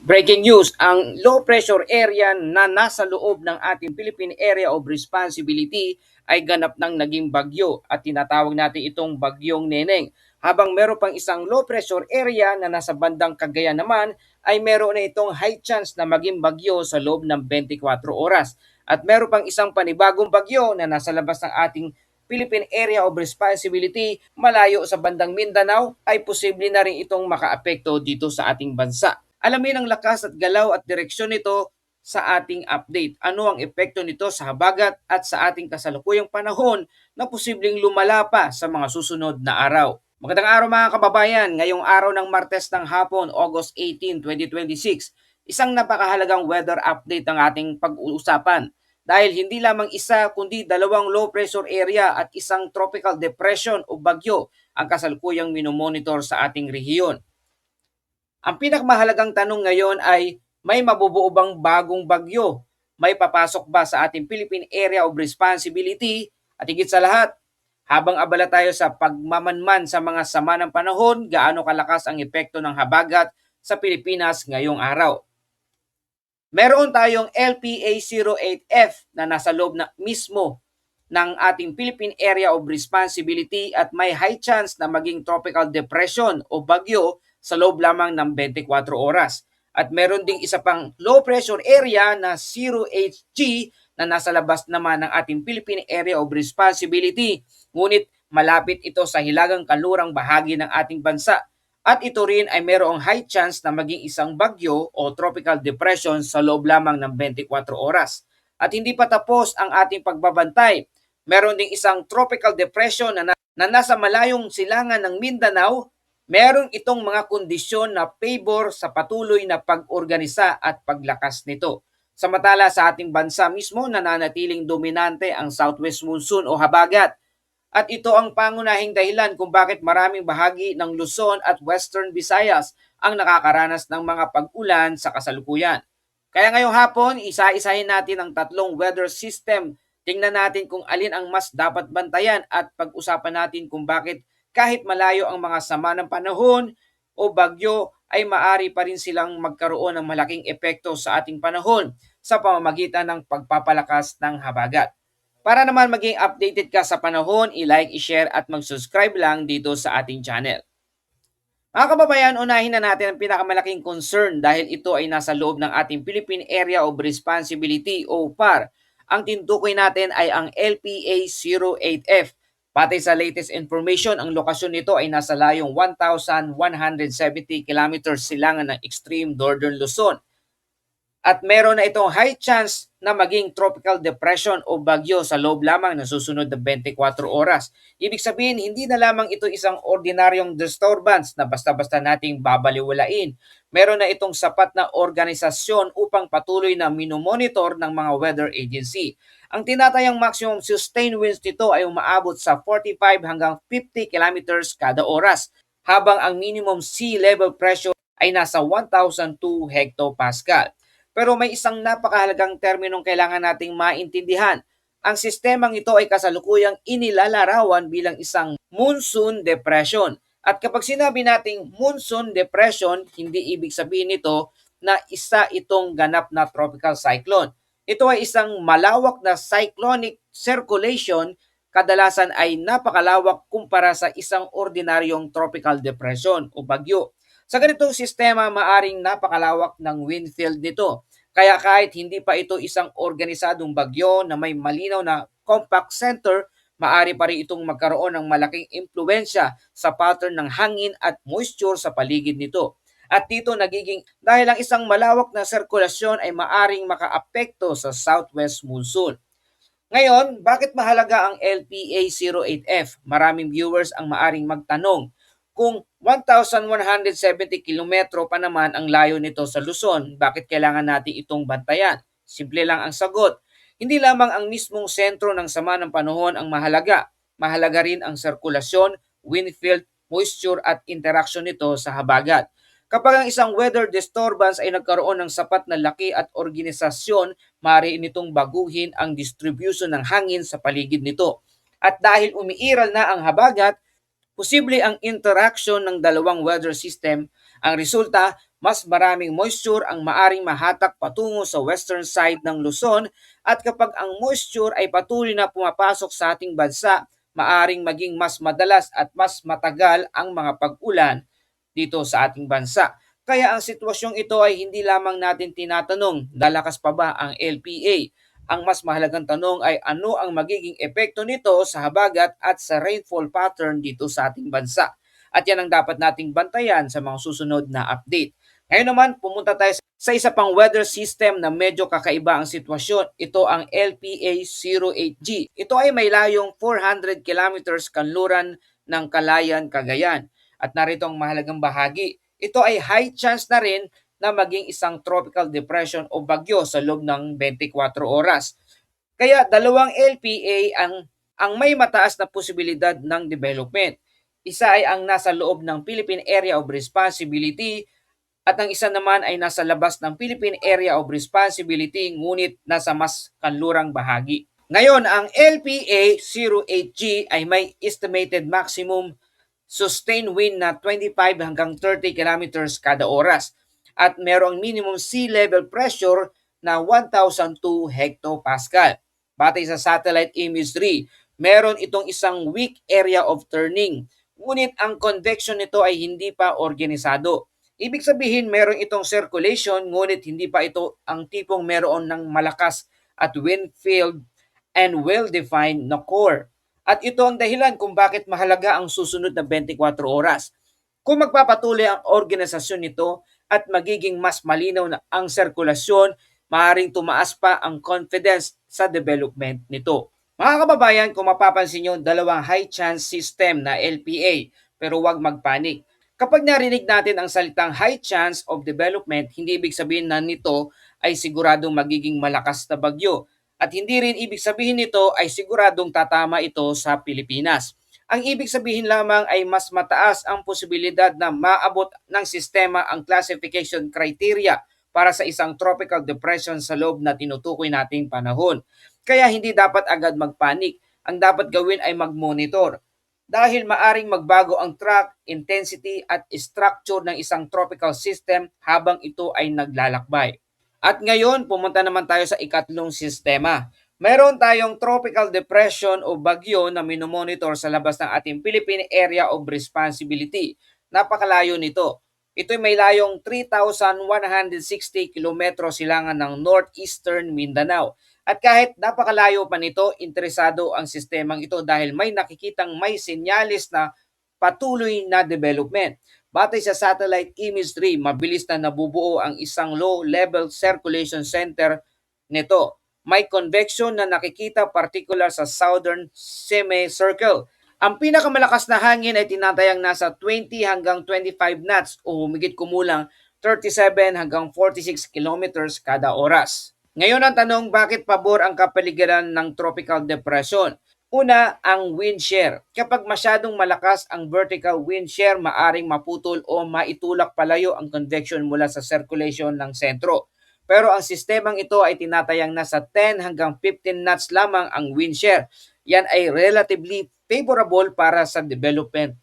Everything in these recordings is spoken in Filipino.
Breaking news, ang low pressure area na nasa loob ng ating Philippine Area of Responsibility ay ganap ng naging bagyo at tinatawag natin itong bagyong Neneng. Habang meron pang isang low pressure area na nasa bandang Cagayan naman ay meron na itong high chance na maging bagyo sa loob ng 24 oras. At meron pang isang panibagong bagyo na nasa labas ng ating Philippine Area of Responsibility malayo sa bandang Mindanao ay posible na rin itong makaapekto dito sa ating bansa. Alamin ang lakas at galaw at direksyon nito sa ating update. Ano ang epekto nito sa habagat at sa ating kasalukuyang panahon na posibleng lumala pa sa mga susunod na araw. Magandang araw mga kababayan, ngayong araw ng Martes ng hapon, August 18, 2026. Isang napakahalagang weather update ang ating pag-uusapan dahil hindi lamang isa kundi dalawang low pressure area at isang tropical depression o bagyo ang kasalukuyang minomonitor sa ating rehiyon. Ang pinakamahalagang tanong ngayon ay may mabubuo bang bagong bagyo? May papasok ba sa ating Philippine Area of Responsibility? At higit sa lahat, habang abala tayo sa pagmamanman sa mga sama ng panahon, gaano kalakas ang epekto ng habagat sa Pilipinas ngayong araw? Meron tayong LPA08F na nasa loob na mismo ng ating Philippine Area of Responsibility at may high chance na maging tropical depression o bagyo sa loob lamang ng 24 oras. At meron ding isa pang low pressure area na 0HG na nasa labas naman ng ating Philippine Area of Responsibility. Ngunit malapit ito sa hilagang kanlurang bahagi ng ating bansa. At ito rin ay mayroong high chance na maging isang bagyo o tropical depression sa loob lamang ng 24 oras. At hindi pa tapos ang ating pagbabantay. Meron ding isang tropical depression na nasa malayong silangan ng Mindanao. Meron itong mga kondisyon na favor sa patuloy na pag-organisa at paglakas nito. Samantala sa ating bansa mismo nananatiling dominante ang southwest monsoon o habagat. At ito ang pangunahing dahilan kung bakit maraming bahagi ng Luzon at Western Visayas ang nakakaranas ng mga pag-ulan sa kasalukuyan. Kaya ngayong hapon, isa-isahin natin ang tatlong weather system. Tingnan natin kung alin ang mas dapat bantayan at pag-usapan natin kung bakit kahit malayo ang mga sama ng panahon o bagyo ay maari pa rin silang magkaroon ng malaking epekto sa ating panahon sa pamamagitan ng pagpapalakas ng habagat. Para naman maging updated ka sa panahon, i-like, i-share at mag-subscribe lang dito sa ating channel. Mga kababayan, unahin na natin ang pinakamalaking concern dahil ito ay nasa loob ng ating Philippine Area of Responsibility o PAR. Ang tintukoy natin ay ang LPA08F. Patay sa latest information, ang lokasyon nito ay nasa layong 1,170 kilometers silangan ng extreme northern Luzon. At meron na itong high chance na maging tropical depression o bagyo sa loob lamang ng susunod na 24 oras. Ibig sabihin, hindi na lamang ito isang ordinaryong disturbance na basta-basta nating babaliwalain. Meron na itong sapat na organisasyon upang patuloy na minomonitor ng mga weather agency. Ang tinatayang maximum sustained winds nito ay umaabot sa 45 hanggang 50 kilometers kada oras, habang ang minimum sea level pressure ay nasa 1,002 hectopascal. Pero may isang napakahalagang terminong kailangan nating maintindihan. Ang sistemang ito ay kasalukuyang inilalarawan bilang isang monsoon depression. At kapag sinabi nating monsoon depression, hindi ibig sabihin nito na isa itong ganap na tropical cyclone. Ito ay isang malawak na cyclonic circulation, kadalasan ay napakalawak kumpara sa isang ordinaryong tropical depression o bagyo. Sa ganitong sistema, maaring napakalawak ng wind field nito. Kaya kahit hindi pa ito isang organisadong bagyo na may malinaw na compact center, maari pa rin itong magkaroon ng malaking impluensya sa pattern ng hangin at moisture sa paligid nito. At dito nagiging dahil ang isang malawak na sirkulasyon ay maaring makaapekto sa southwest monsoon. Ngayon, bakit mahalaga ang LPA08F? Maraming viewers ang maaring magtanong, kung 1,170 kilometro pa naman ang layo nito sa Luzon, bakit kailangan natin itong bantayan? Simple lang ang sagot. Hindi lamang ang mismong sentro ng sama ng panahon ang mahalaga. Mahalaga rin ang sirkulasyon, wind field, moisture at interaction nito sa habagat. Kapag ang isang weather disturbance ay nagkaroon ng sapat na laki at organisasyon, maaari nitong baguhin ang distribution ng hangin sa paligid nito. At dahil umiiral na ang habagat, posible ang interaction ng dalawang weather system. Ang resulta, mas maraming moisture ang maaring mahatak patungo sa western side ng Luzon at kapag ang moisture ay patuloy na pumapasok sa ating bansa, maaring maging mas madalas at mas matagal ang mga pag-ulan dito sa ating bansa. Kaya ang sitwasyong ito ay hindi lamang natin tinatanong, lalakas pa ba ang LPA? Ang mas mahalagang tanong ay ano ang magiging epekto nito sa habagat at sa rainfall pattern dito sa ating bansa. At yan ang dapat nating bantayan sa mga susunod na update. Ngayon naman, pumunta tayo sa isa pang weather system na medyo kakaiba ang sitwasyon. Ito ang LPA-08G. Ito ay may layong 400 kilometers kanluran ng Calayan, Cagayan. At narito ang mahalagang bahagi. Ito ay high chance na rin na maging isang tropical depression o bagyo sa loob ng 24 oras. Kaya dalawang LPA ang may mataas na posibilidad ng development. Isa ay ang nasa loob ng Philippine Area of Responsibility at ang isa naman ay nasa labas ng Philippine Area of Responsibility ngunit nasa mas kanlurang bahagi. Ngayon, ang LPA-08G ay may estimated maximum sustained wind na 25 hanggang 30 kilometers kada oras at merong minimum sea level pressure na 1,002 hectopascal. Batay sa satellite imagery, meron itong isang weak area of turning. Ngunit ang convection nito ay hindi pa organisado. Ibig sabihin meron itong circulation ngunit hindi pa ito ang tipong meron ng malakas at wind-filled and well-defined na core. At ito ang dahilan kung bakit mahalaga ang susunod na 24 oras. Kung magpapatuloy ang organisasyon nito at magiging mas malinaw na ang sirkulasyon, maaaring tumaas pa ang confidence sa development nito. Mga kababayan, kung mapapansin nyo, dalawang high chance system na LPA, pero huwag magpanik. Kapag narinig natin ang salitang high chance of development, hindi ibig sabihin na nito ay siguradong magiging malakas na bagyo. At hindi rin ibig sabihin nito ay siguradong tatama ito sa Pilipinas. Ang ibig sabihin lamang ay mas mataas ang posibilidad na maabot ng sistema ang classification criteria para sa isang tropical depression sa loob na tinutukoy nating panahon. Kaya hindi dapat agad magpanik. Ang dapat gawin ay mag-monitor. Dahil maaring magbago ang track, intensity at structure ng isang tropical system habang ito ay naglalakbay. At ngayon, pumunta naman tayo sa ikatlong sistema. Meron tayong tropical depression o bagyo na minomonitor sa labas ng ating Philippine Area of Responsibility. Napakalayo nito. Ito'y may layong 3,160 kilometro silangan ng northeastern Mindanao. At kahit napakalayo pa nito, interesado ang sistemang ito dahil may nakikitang may senyalis na patuloy na development. Batay sa satellite imagery, mabilis na nabubuo ang isang low-level circulation center nito. May convection na nakikita particular sa southern semicircle. Ang pinakamalakas na hangin ay tinatayang nasa 20 hanggang 25 knots o humigit kumulang 37 hanggang 46 kilometers kada oras. Ngayon ang tanong, bakit pabor ang kapaligiran ng tropical depression? Una, ang wind shear. Kapag masyadong malakas ang vertical wind shear, maaring maputol o maitulak palayo ang convection mula sa circulation ng sentro. Pero ang sistemang ito ay tinatayang nasa 10 hanggang 15 knots lamang ang wind shear. Yan ay relatively favorable para sa development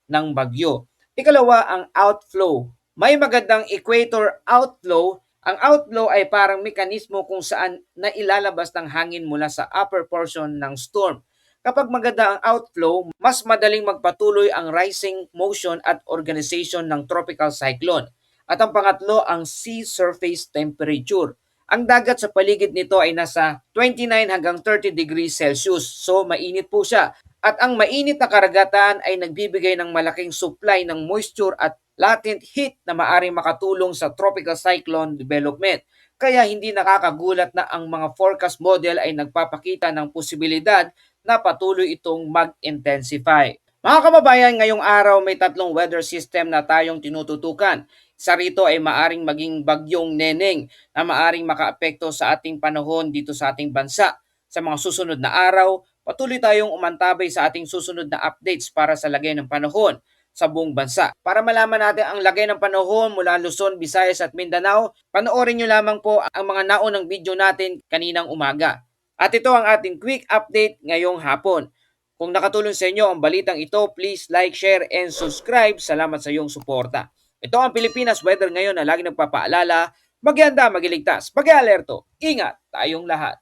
ng bagyo. Ikalawa, ang outflow. May magandang equator outflow. Ang outflow ay parang mekanismo kung saan nailalabas ng hangin mula sa upper portion ng storm. Kapag maganda ang outflow, mas madaling magpatuloy ang rising motion at organization ng tropical cyclone. At ang pangatlo, ang sea surface temperature. Ang dagat sa paligid nito ay nasa 29 hanggang 30 degrees Celsius. So mainit po siya. At ang mainit na karagatan ay nagbibigay ng malaking supply ng moisture at latent heat na maaring makatulong sa tropical cyclone development. Kaya hindi nakakagulat na ang mga forecast model ay nagpapakita ng posibilidad na patuloy itong mag-intensify. Mga kababayan, ngayong araw may tatlong weather system na tayong tinututukan. Isa rito ay maaring maging bagyong Neneng na maaring makaapekto sa ating panahon dito sa ating bansa. Sa mga susunod na araw, patuloy tayong umantabay sa ating susunod na updates para sa lagay ng panahon sa buong bansa. Para malaman natin ang lagay ng panahon mula Luzon, Visayas at Mindanao, panoorin nyo lamang po ang mga naunang video natin kaninang umaga. At ito ang ating quick update ngayong hapon. Kung nakatulong sa inyo ang balitang ito, please like, share, and subscribe. Salamat sa iyong suporta. Ito ang Pilipinas Weather ngayon na lagi nagpapaalala, mag-ianda, mag-iligtas, mag-alerto, ingat tayong lahat.